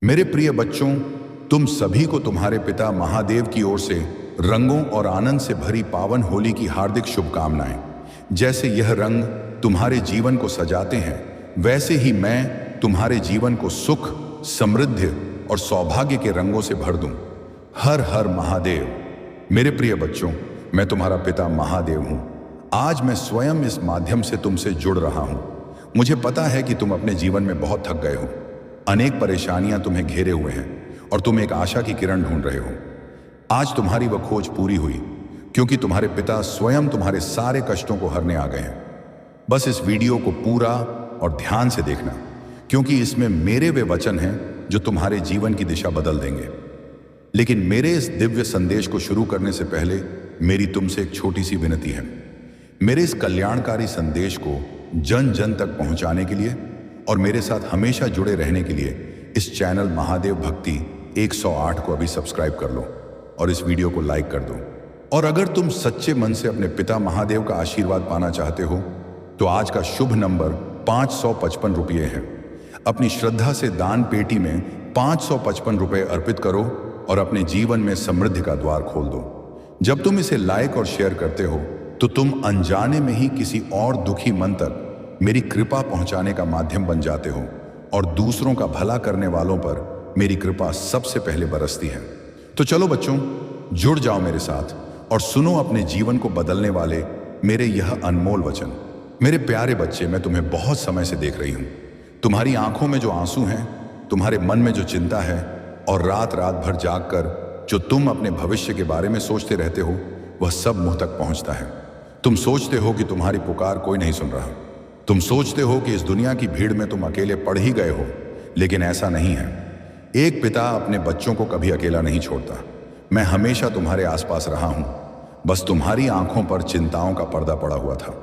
मेरे प्रिय बच्चों, तुम सभी को तुम्हारे पिता महादेव की ओर से रंगों और आनंद से भरी पावन होली की हार्दिक शुभकामनाएं। जैसे यह रंग तुम्हारे जीवन को सजाते हैं, वैसे ही मैं तुम्हारे जीवन को सुख, समृद्धि और सौभाग्य के रंगों से भर दूं। हर हर महादेव। मेरे प्रिय बच्चों, मैं तुम्हारा पिता महादेव हूं। आज मैं स्वयं इस माध्यम से तुमसे जुड़ रहा हूं। मुझे पता है कि तुम अपने जीवन में बहुत थक गए हो। अनेक परेशानियां तुम्हें घेरे हुए हैं और तुम एक आशा की किरण ढूंढ रहे हो। आज तुम्हारी वह खोज पूरी हुई, क्योंकि तुम्हारे पिता स्वयं तुम्हारे सारे कष्टों को हरने आ गए हैं। बस इस वीडियो को पूरा और ध्यान से देखना, क्योंकि इसमें मेरे वे वचन हैं जो तुम्हारे जीवन की दिशा बदल देंगे। लेकिन मेरे इस दिव्य संदेश को शुरू करने से पहले मेरी तुमसे एक छोटी सी विनती है। मेरे इस कल्याणकारी संदेश को जन जन तक पहुंचाने के लिए और मेरे साथ हमेशा जुड़े रहने के लिए इस चैनल महादेव भक्ति 108 को अभी सब्सक्राइब कर लो और इस वीडियो को लाइक कर दो। और अगर तुम सच्चे मन से अपने पिता महादेव का आशीर्वाद पाना चाहते हो तो आज का शुभ नंबर 555 रुपये है। अपनी श्रद्धा से दान पेटी में 555 रुपये अर्पित करो और अपने जीवन में समृद्धि का द्वार खोल दो। जब तुम इसे लाइक और शेयर करते हो तो तुम अनजाने में ही किसी और दुखी मन तक मेरी कृपा पहुंचाने का माध्यम बन जाते हो और दूसरों का भला करने वालों पर मेरी कृपा सबसे पहले बरसती है। तो चलो बच्चों, जुड़ जाओ मेरे साथ और सुनो अपने जीवन को बदलने वाले मेरे यह अनमोल वचन। मेरे प्यारे बच्चे, मैं तुम्हें बहुत समय से देख रही हूं। तुम्हारी आंखों में जो आंसू हैं, तुम्हारे मन में जो चिंता है और रात रात भर जागकर जो तुम अपने भविष्य के बारे में सोचते रहते हो, वह सब मुंह तक पहुंचता है। तुम सोचते हो कि तुम्हारी पुकार कोई नहीं सुन रहा। तुम सोचते हो कि इस दुनिया की भीड़ में तुम अकेले पड़ ही गए हो, लेकिन ऐसा नहीं है। एक पिता अपने बच्चों को कभी अकेला नहीं छोड़ता। मैं हमेशा तुम्हारे आसपास रहा हूं। बस तुम्हारी आंखों पर चिंताओं का पर्दा पड़ा हुआ था,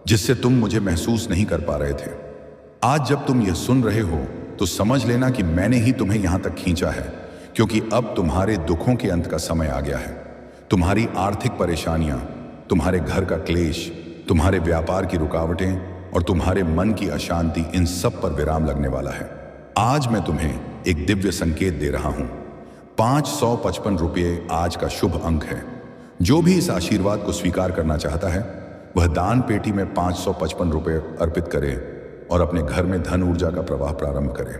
जिससे तुम मुझे महसूस नहीं कर पा रहे थे। आज जब तुम यह सुन रहे हो तो समझ लेना कि मैंने ही तुम्हें यहां तक खींचा है, क्योंकि अब तुम्हारे दुखों के अंत का समय आ गया है। तुम्हारी आर्थिक परेशानियां, तुम्हारे घर का क्लेश, तुम्हारे व्यापार की रुकावटें और तुम्हारे मन की अशांति, इन सब पर विराम लगने वाला है। आज मैं तुम्हें एक दिव्य संकेत दे रहा हूं। 555 रुपये आज का शुभ अंक है। जो भी इस आशीर्वाद को स्वीकार करना चाहता है वह दान पेटी में 555 रुपये अर्पित करे और अपने घर में धन ऊर्जा का प्रवाह प्रारंभ करे।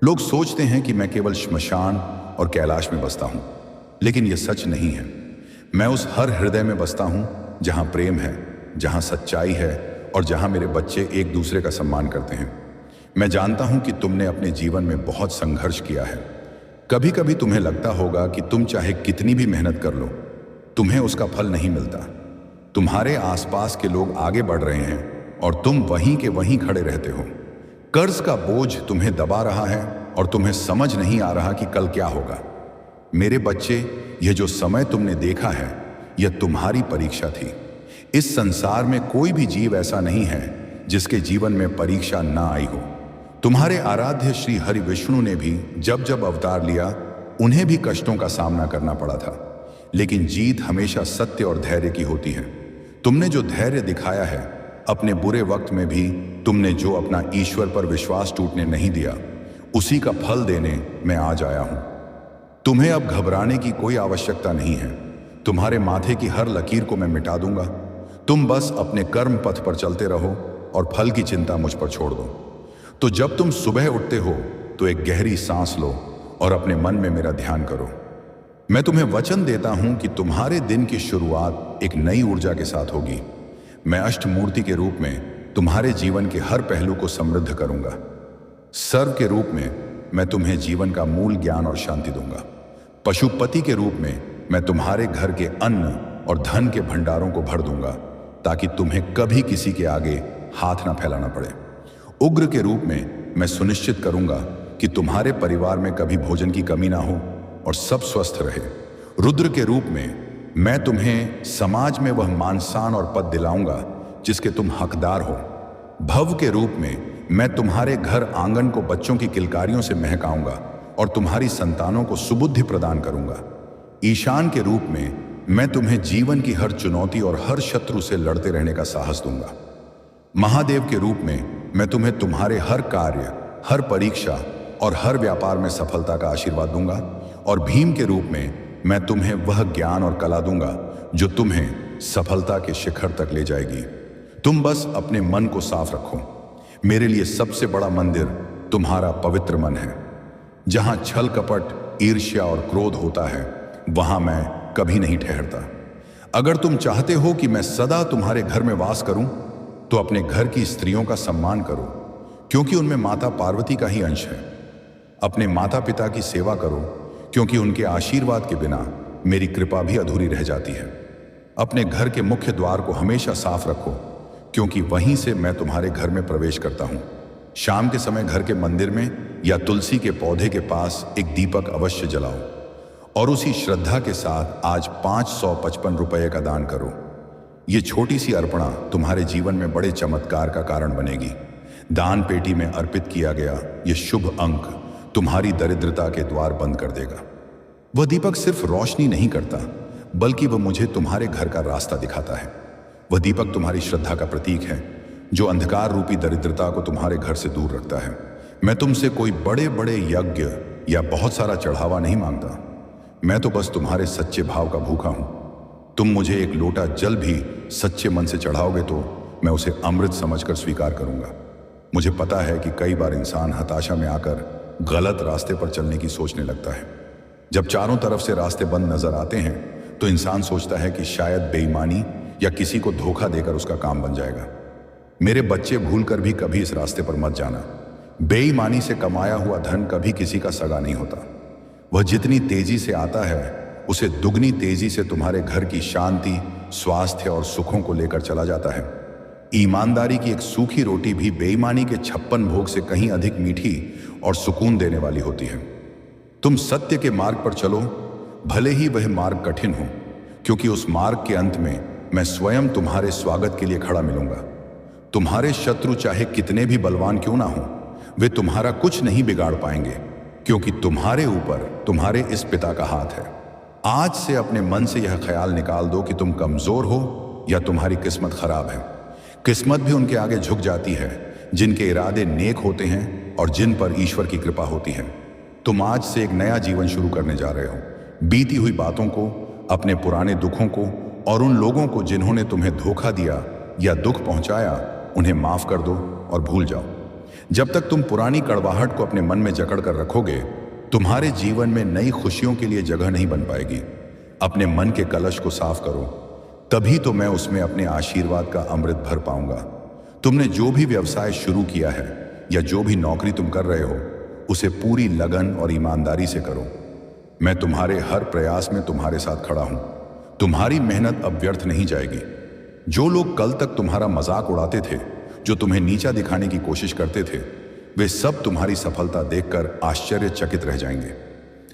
लोग सोचते हैं कि मैं केवल श्मशान और कैलाश में बसता हूं, लेकिन यह सच नहीं है। मैं उस हर हृदय में बसता हूं जहां प्रेम है, जहां सच्चाई है और जहां मेरे बच्चे एक दूसरे का सम्मान करते हैं। मैं जानता हूं कि तुमने अपने जीवन में बहुत संघर्ष किया है। कभी कभी तुम्हें लगता होगा कि तुम चाहे कितनी भी मेहनत कर लो, तुम्हें उसका फल नहीं मिलता। तुम्हारे आसपास के लोग आगे बढ़ रहे हैं और तुम वहीं के वहीं खड़े रहते हो। कर्ज का बोझ तुम्हें दबा रहा है और तुम्हें समझ नहीं आ रहा कि कल क्या होगा। मेरे बच्चे, यह जो समय तुमने देखा है, यह तुम्हारी परीक्षा थी। इस संसार में कोई भी जीव ऐसा नहीं है जिसके जीवन में परीक्षा ना आई हो। तुम्हारे आराध्य श्री हरि विष्णु ने भी जब जब अवतार लिया, उन्हें भी कष्टों का सामना करना पड़ा था, लेकिन जीत हमेशा सत्य और धैर्य की होती है। तुमने जो धैर्य दिखाया है, अपने बुरे वक्त में भी तुमने जो अपना ईश्वर पर विश्वास टूटने नहीं दिया, उसी का फल देने मैं आज आया हूं। तुम्हें अब घबराने की कोई आवश्यकता नहीं है। तुम्हारे माथे की हर लकीर को मैं मिटा दूंगा। तुम बस अपने कर्म पथ पर चलते रहो और फल की चिंता मुझ पर छोड़ दो। तो जब तुम सुबह उठते हो तो एक गहरी सांस लो और अपने मन में मेरा ध्यान करो। मैं तुम्हें वचन देता हूं कि तुम्हारे दिन की शुरुआत एक नई ऊर्जा के साथ होगी। मैं अष्टमूर्ति के रूप में तुम्हारे जीवन के हर पहलू को समृद्ध करूंगा। सर्व के रूप में मैं तुम्हें जीवन का मूल ज्ञान और शांति दूंगा। पशुपति के रूप में मैं तुम्हारे घर के अन्न और धन के भंडारों को भर दूंगा, ताकि तुम्हें कभी किसी के आगे हाथ ना फैलाना पड़े। उग्र के रूप में मैं सुनिश्चित करूंगा कि तुम्हारे परिवार में कभी भोजन की कमी ना हो और सब स्वस्थ रहे। रुद्र के रूप में मैं तुम्हें समाज में वह मान सम्मान और पद दिलाऊंगा जिसके तुम हकदार हो। भव के रूप में मैं तुम्हारे घर आंगन को बच्चों की किलकारियों से महकाऊंगा और तुम्हारी संतानों को सुबुद्धि प्रदान करूंगा। ईशान के रूप में मैं तुम्हें जीवन की हर चुनौती और हर शत्रु से लड़ते रहने का साहस दूंगा। महादेव के रूप में मैं तुम्हें तुम्हारे हर कार्य, हर परीक्षा और हर व्यापार में सफलता का आशीर्वाद दूंगा। और भीम के रूप में मैं तुम्हें वह ज्ञान और कला दूंगा जो तुम्हें सफलता के शिखर तक ले जाएगी। तुम बस अपने मन को साफ रखो। मेरे लिए सबसे बड़ा मंदिर तुम्हारा पवित्र मन है। जहां छल कपट, ईर्ष्या और क्रोध होता है, वहां मैं कभी नहीं ठहरता। अगर तुम चाहते हो कि मैं सदा तुम्हारे घर में वास करूं, तो अपने घर की स्त्रियों का सम्मान करो, क्योंकि उनमें माता पार्वती का ही अंश है। अपने माता पिता की सेवा करो, क्योंकि उनके आशीर्वाद के बिना मेरी कृपा भी अधूरी रह जाती है। अपने घर के मुख्य द्वार को हमेशा साफ रखो, क्योंकि वहीं से मैं तुम्हारे घर में प्रवेश करता हूं। शाम के समय घर के मंदिर में या तुलसी के पौधे के पास एक दीपक अवश्य जलाओ, और उसी श्रद्धा के साथ आज 555 रुपये का दान करो। ये छोटी सी अर्पणा तुम्हारे जीवन में बड़े चमत्कार का कारण बनेगी। दान पेटी में अर्पित किया गया ये शुभ अंक तुम्हारी दरिद्रता के द्वार बंद कर देगा। वह दीपक सिर्फ रोशनी नहीं करता, बल्कि वह मुझे तुम्हारे घर का रास्ता दिखाता है। वह दीपक तुम्हारी श्रद्धा का प्रतीक है, जो अंधकार रूपी दरिद्रता को तुम्हारे घर से दूर रखता है। मैं तुमसे कोई बड़े बड़े यज्ञ या बहुत सारा चढ़ावा नहीं मांगता। मैं तो बस तुम्हारे सच्चे भाव का भूखा हूं। तुम मुझे एक लोटा जल भी सच्चे मन से चढ़ाओगे तो मैं उसे अमृत समझकर स्वीकार करूंगा। मुझे पता है कि कई बार इंसान हताशा में आकर गलत रास्ते पर चलने की सोचने लगता है। जब चारों तरफ से रास्ते बंद नजर आते हैं, तो इंसान सोचता है कि शायद बेईमानी या किसी को धोखा देकर उसका काम बन जाएगा। मेरे बच्चे भूलकर भी कभी इस रास्ते पर मत जाना। बेईमानी से कमाया हुआ धन कभी किसी का सगा नहीं होता। वह जितनी तेजी से आता है, उसे दुगनी तेजी से तुम्हारे घर की शांति, स्वास्थ्य और सुखों को लेकर चला जाता है। ईमानदारी की एक सूखी रोटी भी बेईमानी के 56 भोग से कहीं अधिक मीठी और सुकून देने वाली होती है। तुम सत्य के मार्ग पर चलो, भले ही वह मार्ग कठिन हो, क्योंकि उस मार्ग के अंत में मैं स्वयं तुम्हारे स्वागत के लिए खड़ा मिलूंगा। तुम्हारे शत्रु चाहे कितने भी बलवान क्यों ना हो, वे तुम्हारा कुछ नहीं बिगाड़ पाएंगे, क्योंकि तुम्हारे ऊपर तुम्हारे इस पिता का हाथ है। आज से अपने मन से यह ख्याल निकाल दो कि तुम कमजोर हो या तुम्हारी किस्मत खराब है। किस्मत भी उनके आगे झुक जाती है जिनके इरादे नेक होते हैं और जिन पर ईश्वर की कृपा होती है। तुम आज से एक नया जीवन शुरू करने जा रहे हो। बीती हुई बातों को, अपने पुराने दुखों को और उन लोगों को जिन्होंने तुम्हें धोखा दिया या दुख पहुंचाया, उन्हें माफ कर दो और भूल जाओ। जब तक तुम पुरानी कड़वाहट को अपने मन में जकड़ कर रखोगे, तुम्हारे जीवन में नई खुशियों के लिए जगह नहीं बन पाएगी। अपने मन के कलश को साफ करो, तभी तो मैं उसमें अपने आशीर्वाद का अमृत भर पाऊंगा। तुमने जो भी व्यवसाय शुरू किया है या जो भी नौकरी तुम कर रहे हो, उसे पूरी लगन और ईमानदारी से करो। मैं तुम्हारे हर प्रयास में तुम्हारे साथ खड़ा हूं। तुम्हारी मेहनत अब व्यर्थ नहीं जाएगी। जो लोग कल तक तुम्हारा मजाक उड़ाते थे, जो तुम्हें नीचा दिखाने की कोशिश करते थे, वे सब तुम्हारी सफलता देखकर आश्चर्यचकित रह जाएंगे।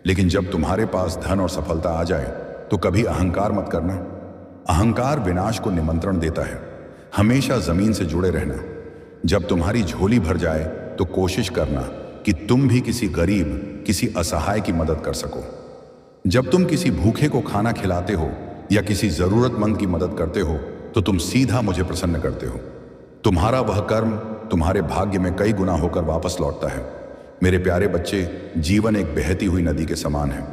लेकिन जब तुम्हारे पास धन और सफलता आ जाए, तो कभी अहंकार मत करना। अहंकार विनाश को निमंत्रण देता है। हमेशा जमीन से जुड़े रहना। जब तुम्हारी झोली भर जाए, तो कोशिश करना कि तुम भी किसी गरीब, किसी असहाय की मदद कर सको। जब तुम किसी भूखे को खाना खिलाते हो या किसी जरूरतमंद की मदद करते हो, तो तुम सीधा मुझे प्रसन्न करते हो। तुम्हारा वह कर्म तुम्हारे भाग्य में कई गुना होकर वापस लौटता है। मेरे प्यारे बच्चे, जीवन एक बहती हुई नदी के समान है।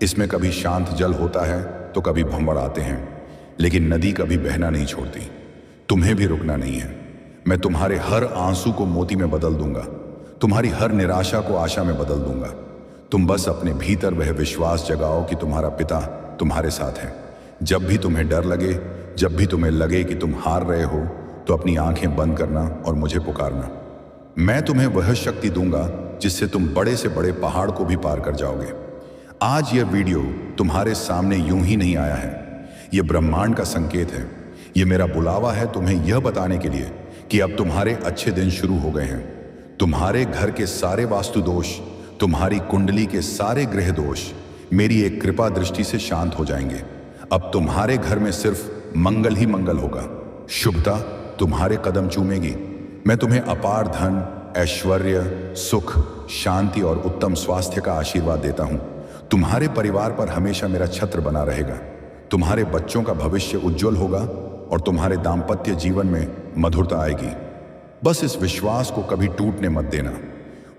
इसमें कभी शांत जल होता है तो कभी भंवर आते हैं, लेकिन नदी कभी बहना नहीं छोड़ती। तुम्हें भी रुकना नहीं है। मैं तुम्हारे हर आंसू को मोती में बदल दूंगा, तुम्हारी हर निराशा को आशा में बदल दूंगा। तुम बस अपने भीतर वह विश्वास जगाओ कि तुम्हारा पिता तुम्हारे साथ है। जब भी तुम्हें डर लगे, जब भी तुम्हें लगे कि तुम हार रहे हो, तो अपनी आंखें बंद करना और मुझे पुकारना। मैं तुम्हें वह शक्ति दूंगा जिससे तुम बड़े से बड़े पहाड़ को भी पार कर जाओगे। आज यह वीडियो तुम्हारे सामने यूं ही नहीं आया है। यह ब्रह्मांड का संकेत है। यह मेरा बुलावा है तुम्हें यह बताने के लिए कि अब तुम्हारे अच्छे दिन शुरू हो गए हैं। तुम्हारे घर के सारे वास्तु दोष, तुम्हारी कुंडली के सारे ग्रह दोष मेरी एक कृपा दृष्टि से शांत हो जाएंगे। अब तुम्हारे घर में सिर्फ मंगल ही मंगल होगा। शुभता तुम्हारे कदम चूमेगी। मैं तुम्हें अपार धन, ऐश्वर्य, सुख, शांति और उत्तम स्वास्थ्य का आशीर्वाद देता हूं। तुम्हारे परिवार पर हमेशा मेरा छत्र बना रहेगा। तुम्हारे बच्चों का भविष्य उज्जवल होगा और तुम्हारे दाम्पत्य जीवन में मधुरता आएगी। बस इस विश्वास को कभी टूटने मत देना।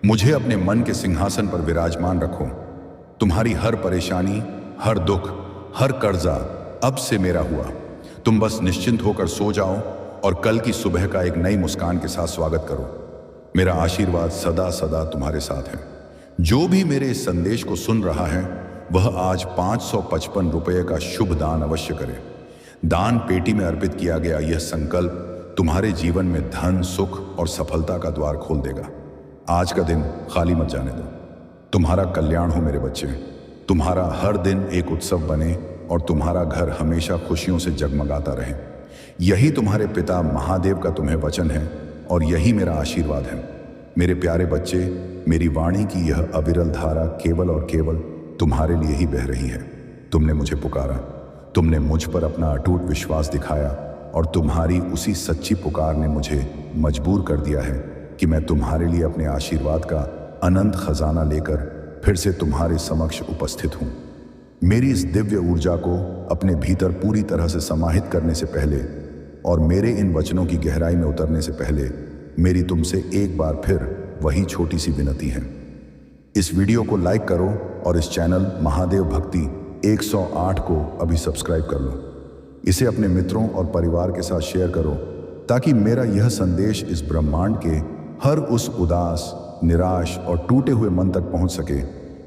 मुझे अपने मन के सिंहासन पर विराजमान रखो। तुम्हारी हर परेशानी, हर दुख, हर कर्जा अब से मेरा हुआ। तुम बस निश्चिंत होकर सो जाओ और कल की सुबह का एक नई मुस्कान के साथ स्वागत करो। मेरा आशीर्वाद सदा सदा तुम्हारे साथ है। जो भी मेरे इस संदेश को सुन रहा है वह आज 555 रुपये का शुभ दान अवश्य करे। दान पेटी में अर्पित किया गया यह संकल्प तुम्हारे जीवन में धन, सुख और सफलता का द्वार खोल देगा। आज का दिन खाली मत जाने दो। तुम्हारा कल्याण हो मेरे बच्चे। तुम्हारा हर दिन एक उत्सव बने और तुम्हारा घर हमेशा खुशियों से जगमगाता रहे। यही तुम्हारे पिता महादेव का तुम्हें वचन है और यही मेरा आशीर्वाद है। मेरे प्यारे बच्चे, मेरी वाणी की यह अविरल धारा केवल और केवल तुम्हारे लिए ही बह रही है। तुमने मुझे पुकारा, तुमने मुझ पर अपना अटूट विश्वास दिखाया और तुम्हारी उसी सच्ची पुकार ने मुझे मजबूर कर दिया है कि मैं तुम्हारे लिए अपने आशीर्वाद का अनंत खजाना लेकर फिर से तुम्हारे समक्ष उपस्थित हूँ। मेरी इस दिव्य ऊर्जा को अपने भीतर पूरी तरह से समाहित करने से पहले और मेरे इन वचनों की गहराई में उतरने से पहले मेरी तुमसे एक बार फिर वही छोटी सी विनती है। इस वीडियो को लाइक करो और इस चैनल महादेव भक्ति 108 को अभी सब्सक्राइब कर लो। इसे अपने मित्रों और परिवार के साथ शेयर करो ताकि मेरा यह संदेश इस ब्रह्मांड के हर उस उदास, निराश और टूटे हुए मन तक पहुंच सके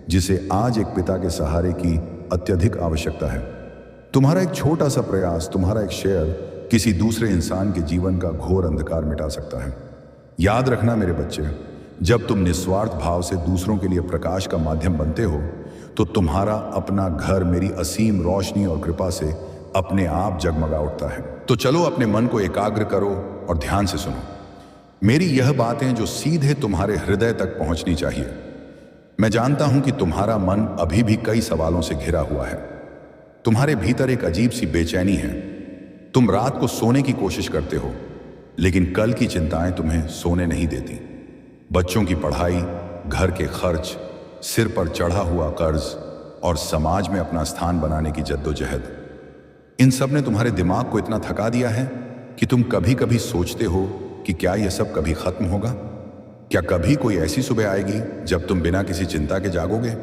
जिसे आज एक पिता के सहारे की अत्यधिक आवश्यकता है। तुम्हारा एक छोटा सा प्रयास, तुम्हारा एक शेयर किसी दूसरे इंसान के जीवन का घोर अंधकार मिटा सकता है। याद रखना मेरे बच्चे, जब तुम निस्वार्थ भाव से दूसरों के लिए प्रकाश का माध्यम बनते हो तो तुम्हारा अपना घर मेरी असीम रोशनी और कृपा से अपने आप जगमगा उठता है। तो चलो अपने मन को एकाग्र करो और ध्यान से सुनो। मेरी यह बातें जो सीधे तुम्हारे हृदय तक पहुंचनी चाहिए। मैं जानता हूं कि तुम्हारा मन अभी भी कई सवालों से घिरा हुआ है। तुम्हारे भीतर एक अजीब सी बेचैनी है। तुम रात को सोने की कोशिश करते हो लेकिन कल की चिंताएं तुम्हें सोने नहीं देती। बच्चों की पढ़ाई, घर के खर्च, सिर पर चढ़ा हुआ कर्ज और समाज में अपना स्थान बनाने की जद्दोजहद, इन सब ने तुम्हारे दिमाग को इतना थका दिया है कि तुम कभी कभी सोचते हो कि क्या यह सब कभी खत्म होगा। क्या कभी कोई ऐसी सुबह आएगी जब तुम बिना किसी चिंता के जागोगे?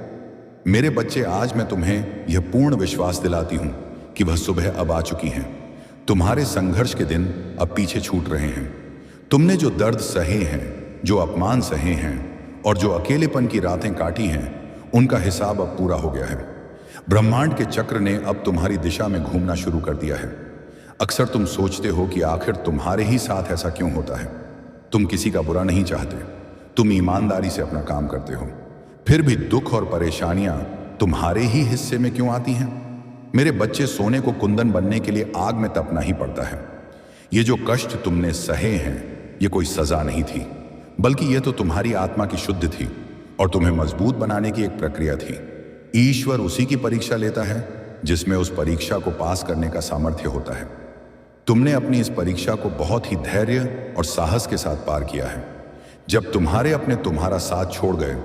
मेरे बच्चे, आज मैं तुम्हें यह पूर्ण विश्वास दिलाती हूं कि वह सुबह अब आ चुकी है। तुम्हारे संघर्ष के दिन अब पीछे छूट रहे हैं। तुमने जो दर्द सहे हैं, जो अपमान सहे हैं और जो अकेलेपन की रातें काटी हैं, उनका हिसाब अब पूरा हो गया है। ब्रह्मांड के चक्र ने अब तुम्हारी दिशा में घूमना शुरू कर दिया है। अक्सर तुम सोचते हो कि आखिर तुम्हारे ही साथ ऐसा क्यों होता है। तुम किसी का बुरा नहीं चाहते, तुम ईमानदारी से अपना काम करते हो, फिर भी दुख और परेशानियां तुम्हारे ही हिस्से में क्यों आती हैं? मेरे बच्चे, सोने को कुंदन बनने के लिए आग में तपना ही पड़ता है। ये जो कष्ट तुमने सहे हैं, ये कोई सजा नहीं थी, बल्कि ये तो तुम्हारी आत्मा की शुद्धि थी और तुम्हें मजबूत बनाने की एक प्रक्रिया थी। ईश्वर उसी की परीक्षा लेता है जिसमें उस परीक्षा को पास करने का सामर्थ्य होता है। तुमने अपनी इस परीक्षा को बहुत ही धैर्य और साहस के साथ पार किया है। जब तुम्हारे अपने तुम्हारा साथ छोड़ गए,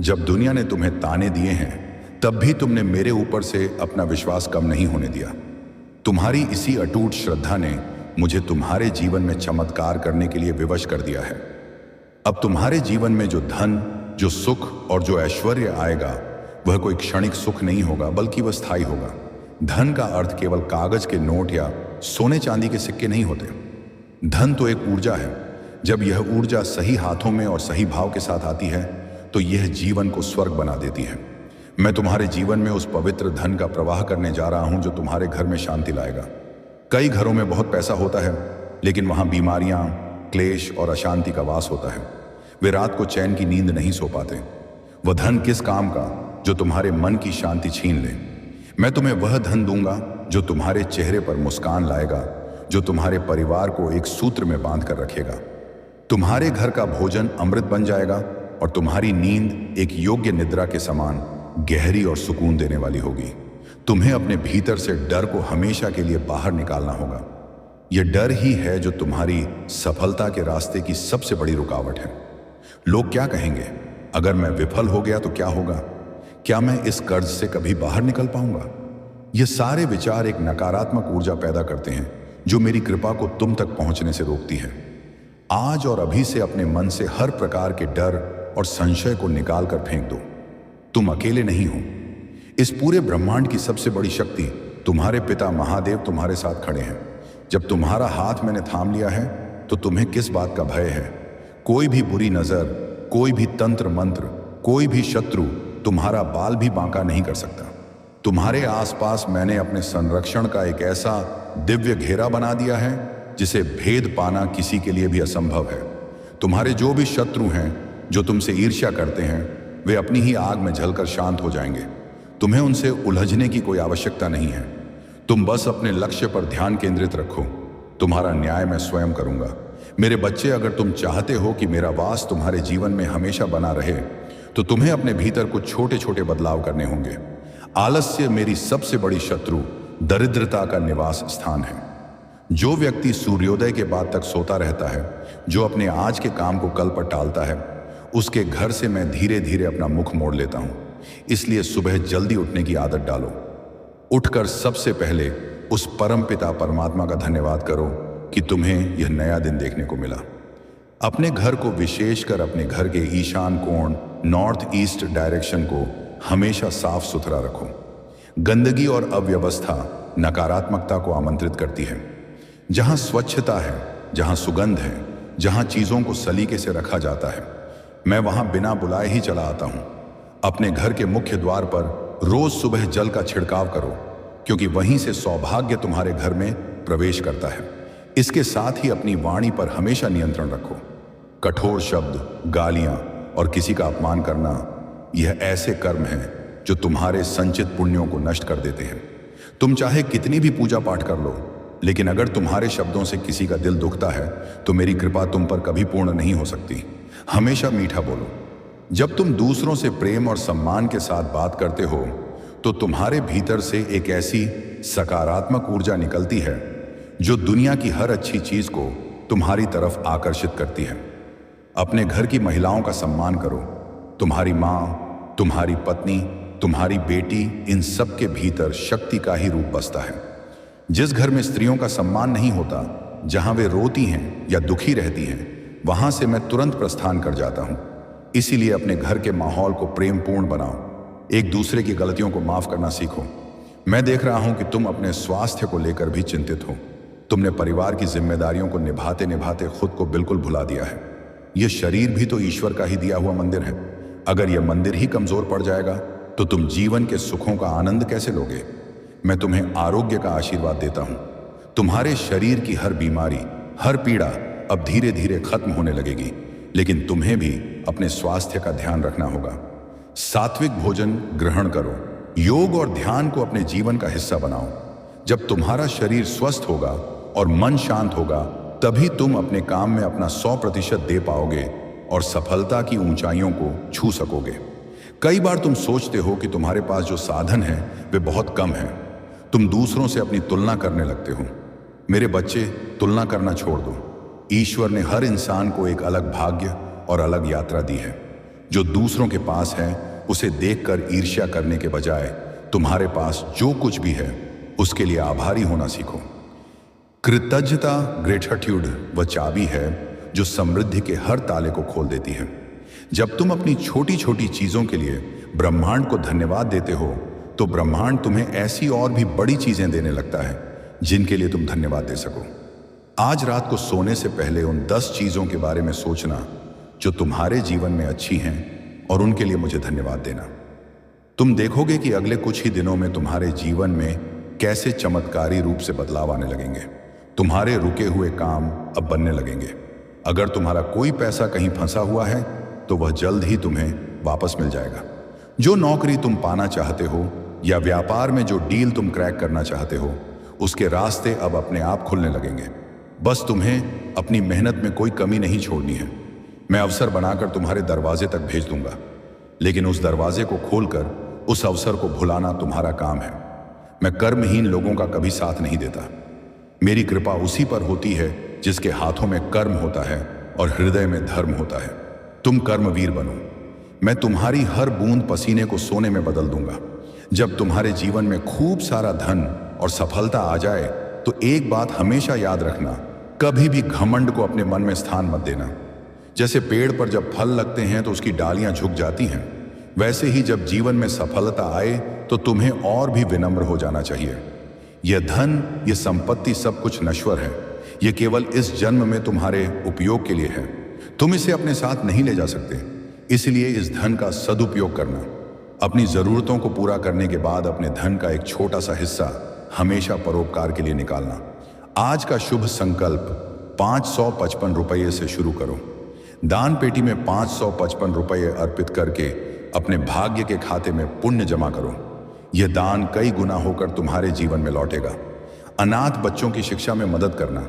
जब दुनिया ने तुम्हें ताने दिए हैं, तब भी तुमने मेरे ऊपर से अपना विश्वास कम नहीं होने दिया। तुम्हारी इसी अटूट श्रद्धा ने मुझे तुम्हारे जीवन में चमत्कार करने के लिए विवश कर दिया है। अब तुम्हारे जीवन में जो धन, जो सुख और जो ऐश्वर्य आएगा वह कोई क्षणिक सुख नहीं होगा, बल्कि वह स्थायी होगा। धन का अर्थ केवल कागज के नोट या सोने चांदी के सिक्के नहीं होते। धन तो एक ऊर्जा है। जब यह ऊर्जा सही हाथों में और सही भाव के साथ आती है तो यह जीवन को स्वर्ग बना देती है। मैं तुम्हारे जीवन में उस पवित्र धन का प्रवाह करने जा रहा हूं जो तुम्हारे घर में शांति लाएगा। कई घरों में बहुत पैसा होता है लेकिन वहां बीमारियां, क्लेश और अशांति का वास होता है। वे रात को चैन की नींद नहीं सो पाते। वह धन किस काम का जो तुम्हारे मन की शांति छीन ले। मैं तुम्हें वह धन दूंगा जो तुम्हारे चेहरे पर मुस्कान लाएगा, जो तुम्हारे परिवार को एक सूत्र में बांध कर रखेगा। तुम्हारे घर का भोजन अमृत बन जाएगा और तुम्हारी नींद एक योग्य निद्रा के समान गहरी और सुकून देने वाली होगी। तुम्हें अपने भीतर से डर को हमेशा के लिए बाहर निकालना होगा। यह डर ही है जो तुम्हारी सफलता के रास्ते की सबसे बड़ी रुकावट है। लोग क्या कहेंगे? अगर मैं विफल हो गया तो क्या होगा? क्या मैं इस कर्ज से कभी बाहर निकल पाऊंगा? ये सारे विचार एक नकारात्मक ऊर्जा पैदा करते हैं जो मेरी कृपा को तुम तक पहुंचने से रोकती है। आज और अभी से अपने मन से हर प्रकार के डर और संशय को निकाल कर फेंक दो। तुम अकेले नहीं हो। इस पूरे ब्रह्मांड की सबसे बड़ी शक्ति तुम्हारे पिता महादेव तुम्हारे साथ खड़े हैं। जब तुम्हारा हाथ मैंने थाम लिया है तो तुम्हें किस बात का भय है? कोई भी बुरी नजर, कोई भी तंत्र मंत्र, कोई भी शत्रु तुम्हारा बाल भी बांका नहीं कर सकता। तुम्हारे आसपास मैंने अपने संरक्षण का एक ऐसा दिव्य घेरा बना दिया है जिसे भेद पाना किसी के लिए भी असंभव है। तुम्हारे जो भी शत्रु हैं, जो तुमसे ईर्ष्या करते हैं, वे अपनी ही आग में जलकर शांत हो जाएंगे। तुम्हें उनसे उलझने की कोई आवश्यकता नहीं है। तुम बस अपने लक्ष्य पर ध्यान केंद्रित रखो। तुम्हारा न्याय मैं स्वयं करूंगा। मेरे बच्चे, अगर तुम चाहते हो कि मेरा वास तुम्हारे जीवन में हमेशा बना रहे तो तुम्हें अपने भीतर कुछ छोटे छोटे बदलाव करने होंगे। आलस्य मेरी सबसे बड़ी शत्रु दरिद्रता का निवास स्थान है। जो व्यक्ति सूर्योदय के बाद तक सोता रहता है, जो अपने आज के काम को कल पर टालता है, उसके घर से मैं धीरे धीरे अपना मुख मोड़ लेता हूं। इसलिए सुबह जल्दी उठने की आदत डालो। उठकर सबसे पहले उस परम पिता परमात्मा का धन्यवाद करो कि तुम्हें यह नया दिन देखने को मिला। अपने घर को, विशेषकर अपने घर के ईशान कोण, नॉर्थ ईस्ट डायरेक्शन को हमेशा साफ सुथरा रखो। गंदगी और अव्यवस्था नकारात्मकता को आमंत्रित करती है। जहां स्वच्छता है, जहां सुगंध है, जहां चीजों को सलीके से रखा जाता है, मैं वहां बिना बुलाए ही चला आता हूं। अपने घर के मुख्य द्वार पर रोज सुबह जल का छिड़काव करो, क्योंकि वहीं से सौभाग्य तुम्हारे घर में प्रवेश करता है। इसके साथ ही अपनी वाणी पर हमेशा नियंत्रण रखो। कठोर शब्द, गालियां और किसी का अपमान करना, यह ऐसे कर्म हैं जो तुम्हारे संचित पुण्यों को नष्ट कर देते हैं। तुम चाहे कितनी भी पूजा पाठ कर लो, लेकिन अगर तुम्हारे शब्दों से किसी का दिल दुखता है तो मेरी कृपा तुम पर कभी पूर्ण नहीं हो सकती। हमेशा मीठा बोलो। जब तुम दूसरों से प्रेम और सम्मान के साथ बात करते हो तो तुम्हारे भीतर से एक ऐसी सकारात्मक ऊर्जा निकलती है जो दुनिया की हर अच्छी चीज को तुम्हारी तरफ आकर्षित करती है। अपने घर की महिलाओं का सम्मान करो। तुम्हारी माँ, तुम्हारी पत्नी, तुम्हारी बेटी, इन सब के भीतर शक्ति का ही रूप बसता है। जिस घर में स्त्रियों का सम्मान नहीं होता, जहां वे रोती हैं या दुखी रहती हैं, वहां से मैं तुरंत प्रस्थान कर जाता हूं। इसीलिए अपने घर के माहौल को प्रेमपूर्ण बनाओ। एक दूसरे की गलतियों को माफ करना सीखो। मैं देख रहा हूं कि तुम अपने स्वास्थ्य को लेकर भी चिंतित हो। तुमने परिवार की जिम्मेदारियों को निभाते निभाते खुद को बिल्कुल भुला दिया है। यह शरीर भी तो ईश्वर का ही दिया हुआ मंदिर है। अगर यह मंदिर ही कमजोर पड़ जाएगा तो तुम जीवन के सुखों का आनंद कैसे लोगे? मैं तुम्हें आरोग्य का आशीर्वाद देता हूं। तुम्हारे शरीर की हर बीमारी, हर पीड़ा अब धीरे धीरे खत्म होने लगेगी, लेकिन तुम्हें भी अपने स्वास्थ्य का ध्यान रखना होगा। सात्विक भोजन ग्रहण करो। योग और ध्यान को अपने जीवन का हिस्सा बनाओ। जब तुम्हारा शरीर स्वस्थ होगा और मन शांत होगा, तभी तुम अपने काम में अपना 100% दे पाओगे और सफलता की ऊंचाइयों को छू सकोगे। कई बार तुम सोचते हो कि तुम्हारे पास जो साधन है वे बहुत कम हैं। तुम दूसरों से अपनी तुलना करने लगते हो। मेरे बच्चे, तुलना करना छोड़ दो। ईश्वर ने हर इंसान को एक अलग भाग्य और अलग यात्रा दी है। जो दूसरों के पास है उसे देखकर ईर्ष्या करने के बजाय तुम्हारे पास जो कुछ भी है उसके लिए आभारी होना सीखो। कृतज्ञता, ग्रेटिट्यूड वह चाबी है जो समृद्धि के हर ताले को खोल देती है। जब तुम अपनी छोटी छोटी चीजों के लिए ब्रह्मांड को धन्यवाद देते हो तो ब्रह्मांड तुम्हें ऐसी और भी बड़ी चीजें देने लगता है जिनके लिए तुम धन्यवाद दे सको। आज रात को सोने से पहले उन 10 चीजों के बारे में सोचना जो तुम्हारे जीवन में अच्छी हैं और उनके लिए मुझे धन्यवाद देना। तुम देखोगे कि अगले कुछ ही दिनों में तुम्हारे जीवन में कैसे चमत्कारी रूप से बदलाव आने लगेंगे। तुम्हारे रुके हुए काम अब बनने लगेंगे। अगर तुम्हारा कोई पैसा कहीं फंसा हुआ है तो वह जल्द ही तुम्हें वापस मिल जाएगा। जो नौकरी तुम पाना चाहते हो या व्यापार में जो डील तुम क्रैक करना चाहते हो, उसके रास्ते अब अपने आप खुलने लगेंगे। बस तुम्हें अपनी मेहनत में कोई कमी नहीं छोड़नी है। मैं अवसर बनाकर तुम्हारे दरवाजे तक भेज दूंगा, लेकिन उस दरवाजे को खोलकर उस अवसर को भुलाना तुम्हारा काम है। मैं कर्महीन लोगों का कभी साथ नहीं देता। मेरी कृपा उसी पर होती है जिसके हाथों में कर्म होता है और हृदय में धर्म होता है। तुम कर्मवीर बनो। मैं तुम्हारी हर बूंद पसीने को सोने में बदल दूंगा। जब तुम्हारे जीवन में खूब सारा धन और सफलता आ जाए तो एक बात हमेशा याद रखना, कभी भी घमंड को अपने मन में स्थान मत देना। जैसे पेड़ पर जब फल लगते हैं तो उसकी डालियां झुक जाती हैं, वैसे ही जब जीवन में सफलता आए तो तुम्हें और भी विनम्र हो जाना चाहिए। यह धन, यह संपत्ति सब कुछ नश्वर है। यह केवल इस जन्म में तुम्हारे उपयोग के लिए है। तुम इसे अपने साथ नहीं ले जा सकते, इसलिए इस धन का सदुपयोग करना। अपनी जरूरतों को पूरा करने के बाद अपने धन का एक छोटा सा हिस्सा हमेशा परोपकार के लिए निकालना। आज का शुभ संकल्प 555 रुपये से शुरू करो। दान पेटी में 555 रुपये अर्पित करके अपने भाग्य के खाते में पुण्य जमा करो। यह दान कई गुना होकर तुम्हारे जीवन में लौटेगा। अनाथ बच्चों की शिक्षा में मदद करना,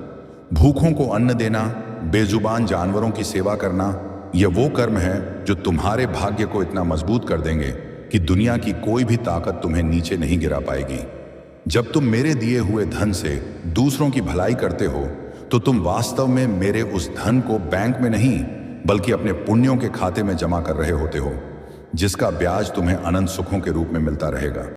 भूखों को अन्न देना, बेजुबान जानवरों की सेवा करना, यह वो कर्म है जो तुम्हारे भाग्य को इतना मजबूत कर देंगे कि दुनिया की कोई भी ताकत तुम्हें नीचे नहीं गिरा पाएगी। जब तुम मेरे दिए हुए धन से दूसरों की भलाई करते हो तो तुम वास्तव में मेरे उस धन को बैंक में नहीं बल्कि अपने पुण्यों के खाते में जमा कर रहे होते हो, जिसका ब्याज तुम्हें अनंत सुखों के रूप में मिलता रहेगा।